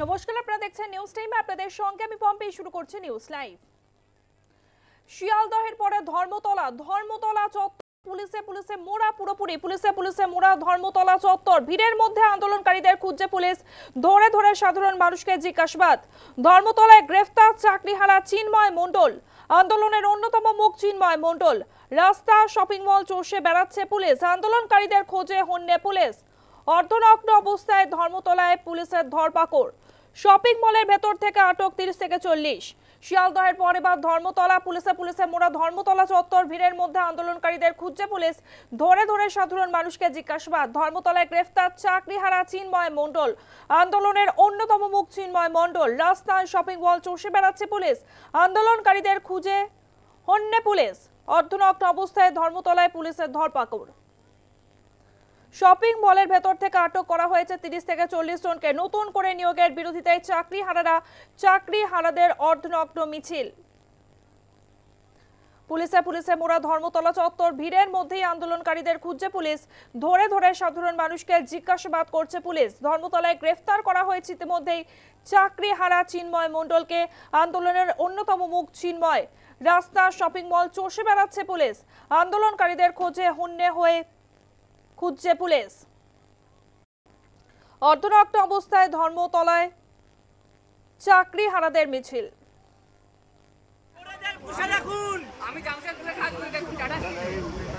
নমস্কার, আপনারা দেখছেন নিউজ টাইম। আপনাদের সঙ্গে আমি পম্পি। শুরু করছি নিউজ লাইভ। শিয়ালদহের পরে ধর্মতলা চত্বর পুলিশে মোড়া, পুরোপুরি পুলিশে মোড়া ধর্মতলা চত্বর। ভিড়ের মধ্যে আন্দোলনকারীদের খুঁজছে পুলিশ, ধরে সাধারণ মানুষকে জিজ্ঞাসাবাদ। ধর্মতলায় গ্রেফতার চাকরিহারা চিন্ময় মণ্ডল, আন্দোলনের অন্যতম মুখ চিন্ময় মণ্ডল। রাস্তা, শপিং মল চষে বেড়াচ্ছে পুলিশ, আন্দোলনকারীদের খোঁজে হন্যে পুলিশ। অর্ধনগ্ন অবস্থায় ধর্মতলায় পুলিশের ধরপাকড়। শপিং মলের ভেতর থেকে আটক 30 থেকে 40। শিয়ালদহের পরে বা ধর্মতলা পুলিশে মোড়া ধর্মতলা চত্বর। ভিড়ের মধ্যে আন্দোলনকারীদের খুঁজছে পুলিশ, ধরে সাধারণ মানুষকে জিজ্ঞাসাবাদ। ধর্মতলায় গ্রেফতার চাকরিহারা চিন্ময় মণ্ডল, আন্দোলনের অন্যতম মুখ চিন্ময় মণ্ডল। রাস্তায়, শপিং মল চষে বেড়াচ্ছে পুলিশ, আন্দোলনকারীদের খুঁজে হন্যে পুলিশ। অর্ধনগ্ন অবস্থায় ধর্মতলায় পুলিশের ধরপাকড়। শপিং মলের ভেতর থেকে আটক করা হয়েছে 30 থেকে 40 জনকে। নতুন করে নিয়োগের বিরোধিতায় চাকরিহারাদের অর্ধনগ্ন মিছিল। পুলিশে মোড়া ধর্মতলা চত্বর। ভিড়ের মধ্যেই আন্দোলনকারীদের খুঁজছে পুলিশ, ধরে সাধারণ মানুষকে জিজ্ঞাসাবাদ করছে পুলিশ। ধর্মতলায় গ্রেফতার করা হয়েছে ইতিমধ্যেই চাকরিহারা চিন্ময় মণ্ডলকে, আন্দোলনের অন্যতম মুখ চিন্ময়। রাস্তা, শপিং মল চষে বেড়াচ্ছে পুলিশ, আন্দোলনকারীদের খোঁজে হন্যে হয়ে খুঁজছে পুলিশ। অর্ধনগ্ন অবস্থায় ধর্মতলায় চাকরিহারাদের মিছিল।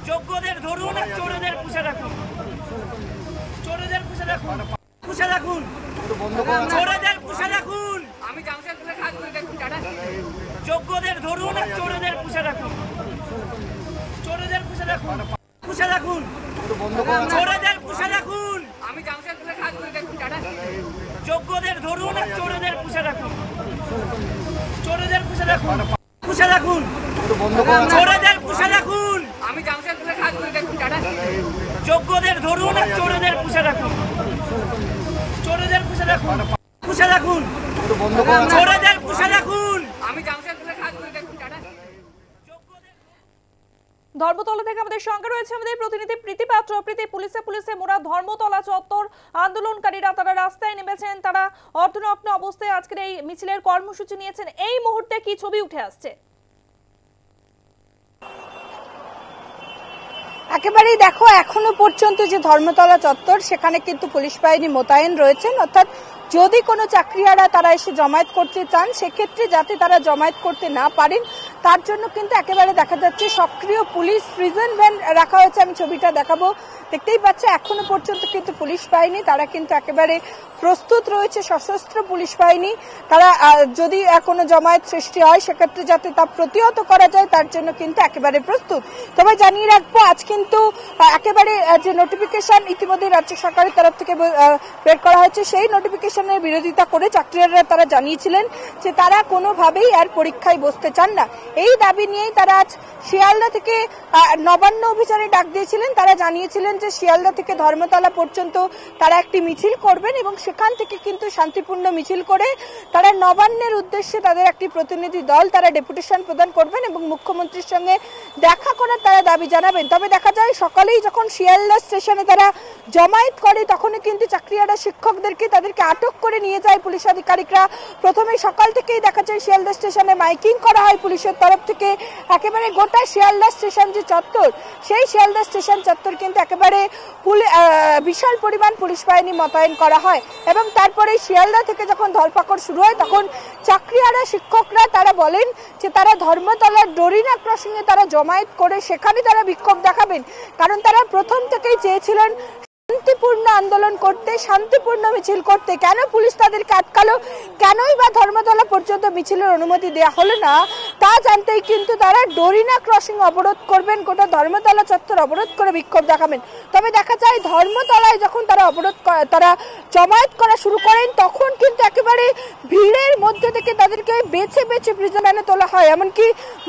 যোগ্যদের ধরুন, চোরদের পুষে রাখুন। চোরদের পুষে রাখুন, পুষে রাখুন, চোরদের পুষে রাখুন। আমি জামশেদপুরে কাজ করে দেখুন টাটা। যোগ্যদের ধরুন, চোরদের পুষে রাখুন। চোরদের পুষে রাখুন, পুষে রাখুন, চোরদের পুষে রাখুন। আমি জামশেদপুরে কাজ করে দেখুন টাটা। যোগ্যদের ধরুন, চোরদের পুষে রাখুন। চোরদের পুষে রাখুন, পুষে রাখুন, চোরদের পুষে রাখুন। আমি জামশেদপুরে কাজ করে দেখুন টাটা। যোগ্যদের ধরুন, চোরদের পুষে রাখুন। চোরদের পুষে রাখুন, পুষে রাখুন, চোরদের পুষে রাখুন। আমি জামশেদপুরে কাজ করে দেখুন টাটা। ধর্মতলা থেকে আমাদের সঙ্গে রয়েছে আমাদের প্রতিনিধি প্রীতি পাত্র। প্রীতি, পুলিশে মোড়া ধর্মতলা চত্বর। আন্দোলনকারীরা তারা রাস্তায় নেমেছেন, তারা অর্ধনগ্ন অবস্থায় আজকের এই মিছিলের কর্মসূচি নিয়েছেন। এই মুহূর্তে কি ছবি উঠে আসছে? একেবারেই দেখো, এখনো পর্যন্ত যে ধর্মতলা চত্বর সেখানে কিন্তু পুলিশ বাহিনী মোতায়েন রয়েছেন। অর্থাৎ যদি কোনো চাকরিহারা তারা এসে জমায়েত করতে চান, সেক্ষেত্রে যাতে তারা জমায়েত করতে না পারেন তার জন্য কিন্তু একেবারে দেখা যাচ্ছে সক্রিয় পুলিশ প্রিজন ভ্যান রাখা হয়েছে। আমি ছবিটা দেখাবো, দেখতেই পাচ্ছ এখনো পর্যন্ত কিন্তু পুলিশ বাহিনী তারা কিন্তু একেবারে প্রস্তুত রয়েছে। সশস্ত্র পুলিশ বাহিনী তারা যদি কোনো জমায়েত সৃষ্টি হয় সেক্ষেত্রে যাতে তা প্রতিহত করা যায় তার জন্য কিন্তু একেবারে প্রস্তুত। তবে জানিয়ে রাখবো, আজ কিন্তু একেবারে যে নোটিফিকেশন ইতিমধ্যে রাজ্য সরকারের তরফ থেকে বের করা হয়েছে সেই নোটিফিকেশনের বিরোধিতা করে চাকরিহারারা তারা জানিয়েছিলেন যে তারা কোনোভাবেই আর পরীক্ষায় বসতে চান না। এই দাবি নিয়েই তারা আজ শিয়ালদা থেকে নবান্ন অভিযানে ডাক দিয়েছিলেন। তারা জানিয়েছিলেন যে শিয়ালদা থেকে ধর্মতলা পর্যন্ত তারা একটি মিছিল করবেন এবং সেখান থেকে কিন্তু শান্তিপূর্ণ মিছিল করে তারা নবান্নের উদ্দেশ্যে তাদের একটি প্রতিনিধি দল তারা ডেপুটেশন প্রদান করবেন এবং মুখ্যমন্ত্রীর সঙ্গে দেখা করার তারা দাবি জানাবেন। তবে দেখা যায় সকালেই যখন শিয়ালদা স্টেশনে তারা জমায়েত করে তখনই কিন্তু চাকরিহারা শিক্ষকদেরকে তাদেরকে আটক করে নিয়ে যায় পুলিশ আধিকারিকরা। প্রথমে সকাল থেকেই দেখা যায় শিয়ালদা স্টেশনে মাইকিং করা হয় পুলিশের তরফ থেকে। একেবারে গোটা শিয়ালদা স্টেশন যে চত্বর, সেই শিয়ালদা স্টেশন চত্বর কিন্তু একেবারে বিশাল পরিমাণ পুলিশ বাহিনী মোতায়েন করা হয় এবং তারপরে শিয়ালদা থেকে যখন ধরপাকড় শুরু হয় তখন চাকরিহারা শিক্ষকরা তারা বলেন যে তারা ধর্মতলার ডরিনা ক্রসিং এ তারা জমায়েত করে সেখানে তারা বিক্ষোভ দেখাবেন। কারণ তারা প্রথম থেকেই চেয়েছিলেন শান্তিপূর্ণ আন্দোলন করতে, শান্তিপূর্ণ মিছিল করতে। কেন পুলিশ তাদেরকে আটকালো, কেনই বা ধর্মতলা পর্যন্ত মিছিলের অনুমতি দেওয়া হলো না তা জানতেই কিন্তু তারা ডরিনা ক্রসিং অবরোধ করবেন, গোটা ধর্মতলা চত্বর অবরোধ করে বিক্ষোভ দেখাবেন। তবে দেখা যায় ধর্মতলায় যখন তারা জমায়েত করা শুরু করেন তখন কিন্তু একেবারে ভিড়ের মধ্যে থেকে তাদেরকে বেছে বেছে প্রিজন ভ্যানে তোলা হয়। এমনকি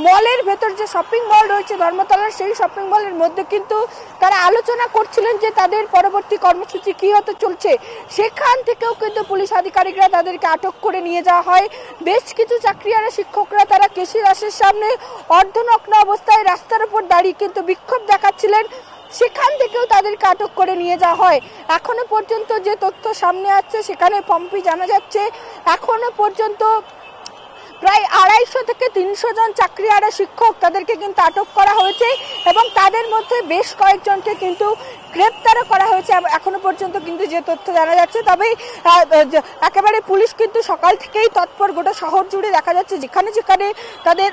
মলের ভেতর যে শপিং মল রয়েছে ধর্মতলার, সেই শপিং মলের মধ্যে কিন্তু তারা আলোচনা করছিলেন যে তাদের পরবর্তী কর্মসূচি কি হতে চলছে। সেখান থেকেও কিন্তু পুলিশ আধিকারিকরা তাদেরকে আটক করে নিয়ে যাওয়া হয়। বেশ কিছু চাকরিহারা শিক্ষকরা তারা কেশি দাসের সামনে অর্ধনগ্ন অবস্থায় রাস্তার উপর দাঁড়িয়ে কিন্তু বিক্ষোভ দেখাচ্ছিলেন। সেখান থেকেও তাদেরকে আটক করে নিয়ে যাওয়া হয়। এখনো পর্যন্ত যে তথ্য সামনে আসছে সেখানে পম্পি জানা যাচ্ছে এখনো পর্যন্ত প্রায় 250 থেকে 300 জন চাকরিহারা শিক্ষক তাদেরকে কিন্তু আটক করা হয়েছে এবং তাদের মধ্যে বেশ কয়েকজনকে কিন্তু গ্রেপ্তারও করা হয়েছে এখনো পর্যন্ত কিন্তু যে তথ্য জানা যাচ্ছে। তবে একেবারে পুলিশ কিন্তু সকাল থেকেই তৎপর, গোটা শহর জুড়ে দেখা যাচ্ছে যেখানে যেখানে তাদের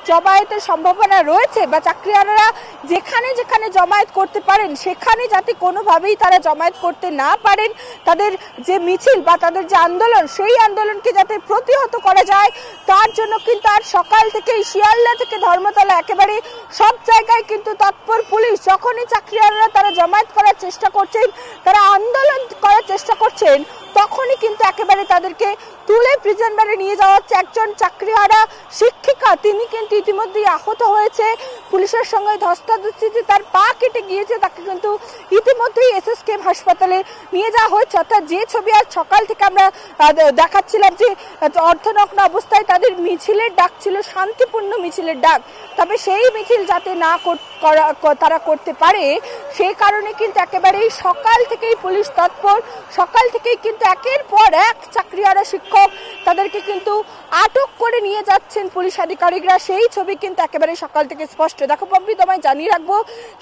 জমায়েতের সম্ভাবনা রয়েছে বা চাকরিহারারা যেখানে যেখানে জমায়েত করতে পারেন সেখানে যাতে কোনোভাবেই তারা জমায়েত করতে না পারেন, তাদের যে মিছিল বা তাদের যে আন্দোলন সেই আন্দোলনকে যাতে প্রতিহত করা যায় তার জন্য কিন্তু আর সকাল থেকেই শিয়ালদা থেকে ধর্মতলা একেবারে সব জায়গায় কিন্তু তৎপর পুলিশ। যখনই চাকরিহারারা তারা জমায়েত করার চেষ্টা করছেন, তারা আন্দোলন করার চেষ্টা করছেন, তখনই কিন্তু একেবারে তাদেরকে তুলে প্রিজন ভ্যানে নিয়ে যাওয়া হচ্ছে। একজন চাকরিহারা শিক্ষিকা তিনি কিন্তু ইতিমধ্যেই আহত হয়েছে, পুলিশের সঙ্গে ধস্তাধস্তিতে তার পা কেটে গিয়েছে, তাকে কিন্তু ইতিমধ্যেই এসএসকেএম হাসপাতালে নিয়ে যাওয়া হয়েছে। অর্থাৎ যে ছবি আজ সকাল থেকে আমরা দেখাচ্ছিলাম যে অর্ধনগ্ন অবস্থায় তাদের মিছিলের ডাক ছিল শান্তিপূর্ণ মিছিলের ডাক, তবে সেই মিছিল যাতে না তারা করতে পারে সেই কারণে কিন্তু একেবারেই সকাল থেকেই পুলিশ তৎপর। সকাল থেকেই কিন্তু একের পর এক চাকরিহারা শিক্ষক তাদেরকে কিন্তু আটক করে নিয়ে যাচ্ছেন পুলিশ আধিকারিকরা, সেই ছবি কিন্তু একেবারে সকাল থেকে স্পষ্ট। দেখো পম্পি, তোমায় জানিয়ে রাখবো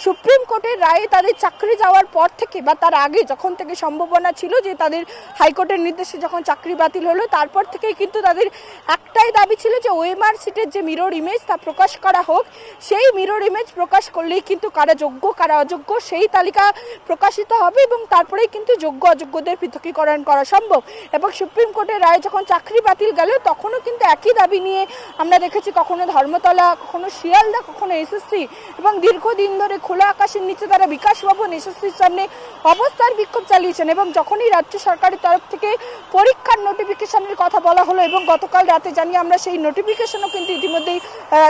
সুপ্রিম কোর্টের রায়ে তাদের চাকরি যাওয়ার পর থেকে বা তার আগে যখন থেকে সম্ভাবনা ছিল যে তাদের হাইকোর্টের নির্দেশে যখন চাকরি বাতিল হলো তারপর থেকেই কিন্তু তাদের একটাই দাবি ছিল যে ওএমআর সিটের যে মিরর ইমেজ তা প্রকাশ করা হোক। সেই মিরর ইমেজ প্রকাশ করলেই কিন্তু কারা যোগ্য কারা অযোগ্য সেই তালিকা প্রকাশিত হবে এবং তারপরেই কিন্তু যোগ্য অযোগ্যদের পৃথকীকরণ করা সম্ভব। এবং সুপ্রিম কোর্টের রায়ে যখন চাকরি বাতিল গেল তখনও কিন্তু একই দাবি নিয়ে আমরা দেখেছি কখনো ধর্মতলা, কখনো শিয়ালদা, কখনো এসএসসি এবং দীর্ঘদিন ধরে খোলা আকাশের নিচে তারা বিকাশ ভবন এসএসসির সামনে অবস্থান বিক্ষোভ চালিয়েছেন। এবং যখনই রাজ্য সরকারের তরফ থেকে পরীক্ষার নোটিফিকেশনের কথা বলা হলো এবং গতকাল রাতে জানিয়ে আমরা সেই নোটিফিকেশনও কিন্তু ইতিমধ্যেই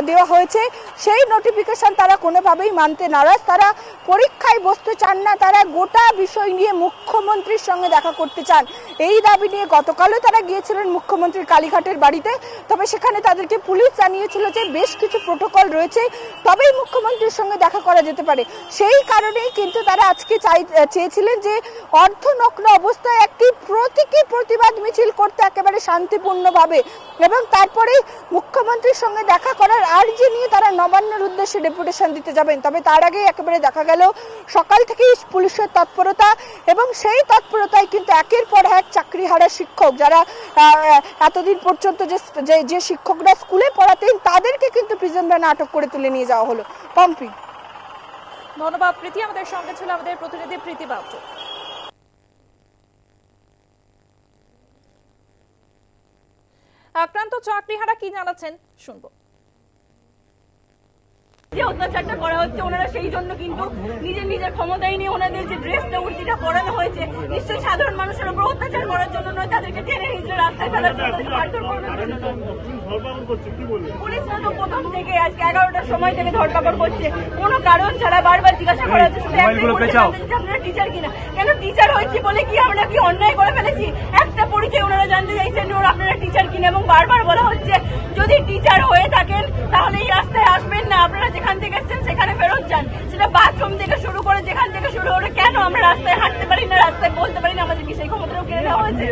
দেওয়া হয়েছে, সেই নোটিফিকেশন তারা কোনোভাবেই মানতে নারাজ, তারা পরীক্ষায় বসতে চান না, তারা গোটা বিষয় নিয়ে মুখ্যমন্ত্রীর সঙ্গে দেখা করতে চান। এই দাবি নিয়ে গতকালও তারা গিয়েছিলেন মুখ্যমন্ত্রীর কালীঘাটের বাড়িতে, তবে সেখানে তাদেরকে পুলিশ জানিয়েছিল যে বেশ কিছু প্রোটোকল রয়েছে তবেই মুখ্যমন্ত্রীর সঙ্গে দেখা করা যেতে পারে। সেই কারণেই কিন্তু তারা আজকে চেয়েছিলেন যে অর্ধনগ্ন অবস্থায় একটি প্রতীকী প্রতিবাদ মিছিল করতে একেবারে শান্তিপূর্ণভাবে এবং তারপরে মুখ্যমন্ত্রীর সঙ্গে দেখা করার আর্জি নিয়ে তারা নবান্নের উদ্দেশ্যে ডেপুটেশন দিতে যাবেন। তবে তার আগে একেবারে দেখা গেল সকাল থেকেই পুলিশের তৎপরতা এবং সেই তৎপরতায় কিন্তু একের পর এক চাকরিহারা শিক্ষক যারা এতদিন পর্যন্ত যে শিক্ষকরা স্কুলে পড়াতেন তাদেরকে কিন্তু প্রিজন ভ্যানে আটক করে তুলে নিয়ে যাওয়া হলো। পম্পি, ধন্যবাদ প্রীতি, আমাদের সঙ্গে ছিল আমাদের প্রতিনিধি প্রীতি বাউটু। আক্রান্ত চাকরিহারা কি জানাচ্ছেন শুনবো। যে অত্যাচারটা করা হচ্ছে ওনারা সেই জন্য কিন্তু নিজের ক্ষমতায় নিয়ে ওনাদের যে ড্রেসটা উর্দিটা পরানো হয়েছে নিশ্চয়ই সাধারণ মানুষের উপর অত্যাচার করার জন্য নয়, তাদেরকে টেনে নিজের রাস্তায় ফেলার জন্য, মারধর করার জন্য। পুলিশ তো প্রথম থেকে আজকে 11টার সময় থেকে ধরপাকড় করছে কোনো কারণ ছাড়া, বারবার জিজ্ঞাসা করা হচ্ছে আপনারা টিচার কিনা, কেন টিচার হয়েছি বলে কি আমরা কি অন্যায় করে ফেলেছি? একটা পরিচয় ওনারা জানতে চাইছেন আপনারা টিচার কিনা এবং বারবার বলা হচ্ছে যদি টিচার হয়ে থাকেন তাহলে এই রাস্তায় আসবেন না, আপনারা যেখান থেকে এসেছেন সেখানে ফেরত যান। সেটা বাথরুম থেকে শুরু করে যেখান থেকে শুরু করে কেন আমরা রাস্তায় হাঁটতে পারি না, রাস্তায় বলতে পারি না, আমাদের কি সেই ক্ষমতাও কেড়ে নেওয়া হয়েছে?